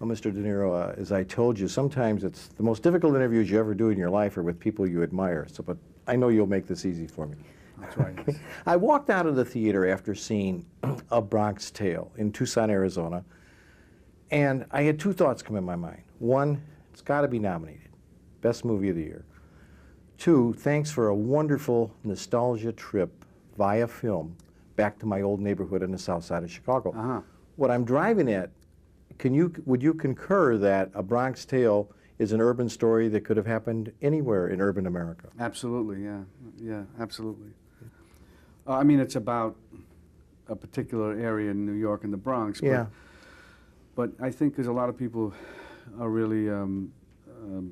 Well, Mr. De Niro, as I told you, sometimes it's the most difficult interviews you ever do in your life are with people you admire. So, but I know you'll make this easy for me. That's right. I walked out of the theater after seeing A Bronx Tale in Tucson, Arizona, and I had two thoughts come in my mind. One, it's got to be nominated. Best movie of the year. Two, thanks for a wonderful nostalgia trip via film back to my old neighborhood in the south side of Chicago. Uh-huh. What I'm driving at, would you concur that A Bronx Tale is an urban story that could have happened anywhere in urban America? Absolutely, yeah. Yeah, absolutely. I mean, it's about a particular area in New York and the Bronx. But, Yeah. But I think because a lot of people are really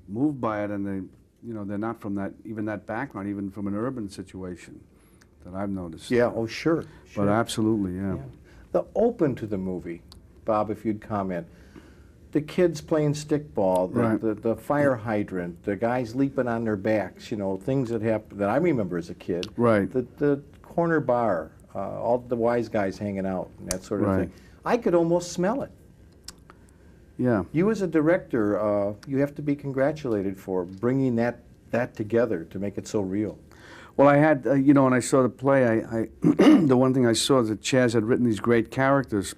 moved by it, and they're not from even that background, even from an urban situation that I've noticed. Yeah, oh, sure. But absolutely, yeah. The open to the movie, Bob, if you'd comment, the kids playing stickball, the fire hydrant, the guys leaping on their backs, things that happened that I remember as a kid. Right. The corner bar, all the wise guys hanging out, and that sort of Right. thing. I could almost smell it. Yeah. You as a director, you have to be congratulated for bringing that together to make it so real. Well, I had, when I saw the play, I the one thing I saw is that Chaz had written these great characters,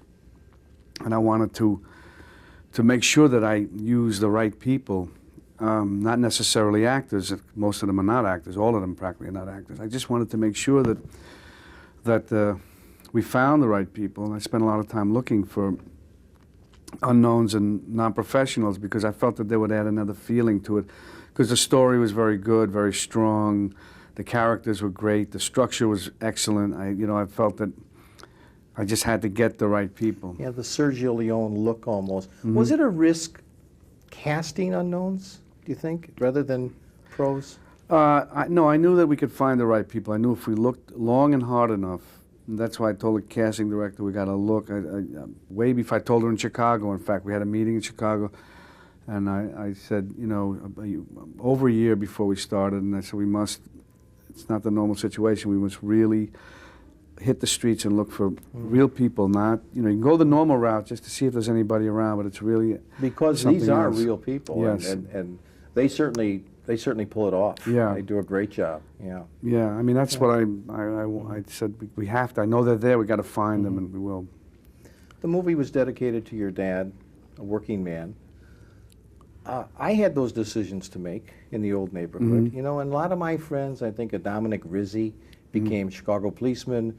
and I wanted to make sure that I use the right people, not necessarily actors. Most of them are not actors. All of them practically are not actors. I just wanted to make sure that we found the right people, and I spent a lot of time looking for unknowns and non-professionals because I felt that they would add another feeling to it. Because the story was very good, very strong. The characters were great. The structure was excellent. I felt that I just had to get the right people. Yeah, the Sergio Leone look almost. Mm-hmm. Was it a risk casting unknowns, do you think, rather than pros? No, I knew that we could find the right people. I knew if we looked long and hard enough. And that's why I told the casting director we got to look. Way before I told her in Chicago. In fact, we had a meeting in Chicago. And I said, over a year before we started, and I said, it's not the normal situation. We must really hit the streets and look for real people, not, you can go the normal route just to see if there's anybody around, but it's really because these are else. real people, yes. and they certainly pull it off. Yeah. They do a great job, yeah. Yeah, I mean, that's what I said, we have to. I know they're there, we got to find them, and we will. The movie was dedicated to your dad, a working man. I had those decisions to make in the old neighborhood, and a lot of my friends, I think Dominic Rizzi became Chicago policeman,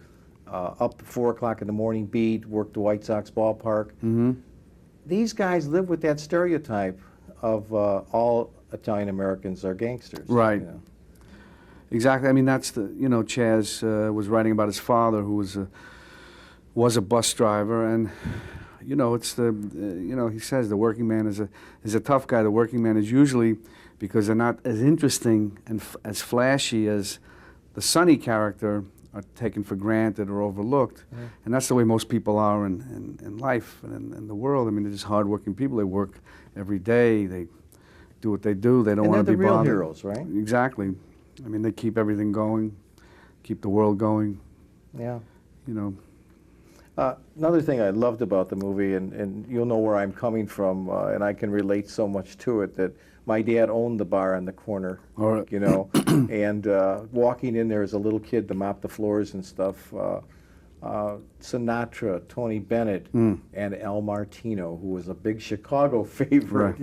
up at 4 o'clock in the morning beat, worked the White Sox ballpark. These guys live with that stereotype of all Italian Americans are gangsters. Right. Exactly. I mean, that's Chaz was writing about his father, who was a bus driver, and it's he says the working man is a tough guy. The working man is usually, because they're not as interesting and as flashy as the Sonny character, are taken for granted or overlooked. And that's the way most people are in life and in the world. I mean, they're just hardworking people. They work every day. They do what they do. They don't want to be bothered. And they're the real heroes, right? Exactly. I mean, they keep everything going, keep the world going. Yeah. Another thing I loved about the movie, and you'll know where I'm coming from, and I can relate so much to it, that my dad owned the bar on the corner, and walking in there as a little kid to mop the floors and stuff, Sinatra, Tony Bennett, and Al Martino, who was a big Chicago favorite,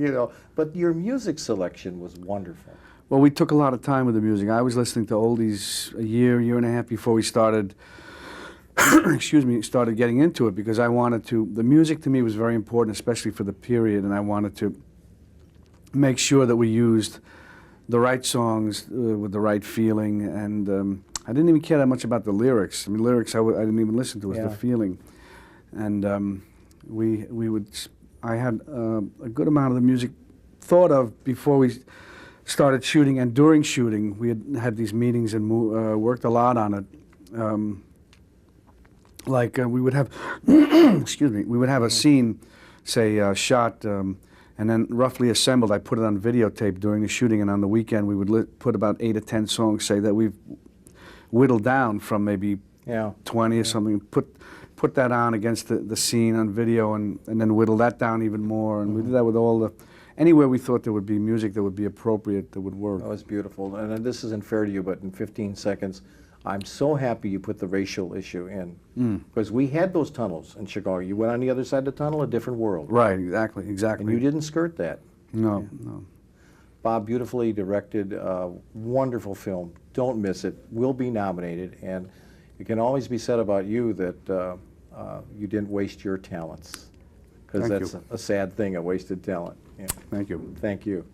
but your music selection was wonderful. Well, we took a lot of time with the music. I was listening to oldies a year and a half before we started started getting into it, because I wanted to, the music to me was very important, especially for the period, and I wanted to make sure that we used the right songs with the right feeling, and I didn't even care that much about the lyrics. I mean, lyrics I didn't even listen to, it was the feeling. And I had a good amount of the music thought of before we started shooting, and during shooting we had these meetings and worked a lot on it. We would have, we would have a scene, say, shot and then roughly assembled. I put it on videotape during the shooting, and on the weekend we would put about 8 or 10 songs, say, that we've whittled down from maybe 20 or something, put put that on against the scene on video and then whittle that down even more. And we did that with all the, anywhere we thought there would be music that would be appropriate, that would work. That was beautiful. And this isn't fair to you, but in 15 seconds, I'm so happy you put the racial issue in. Because we had those tunnels in Chicago. You went on the other side of the tunnel, a different world. Right, exactly, exactly. And you didn't skirt that. No, no. Bob, beautifully directed, wonderful film. Don't miss it. Will be nominated. And it can always be said about you that you didn't waste your talents. Because Thank that's you. a sad thing, a wasted talent. Yeah. Thank you. Thank you.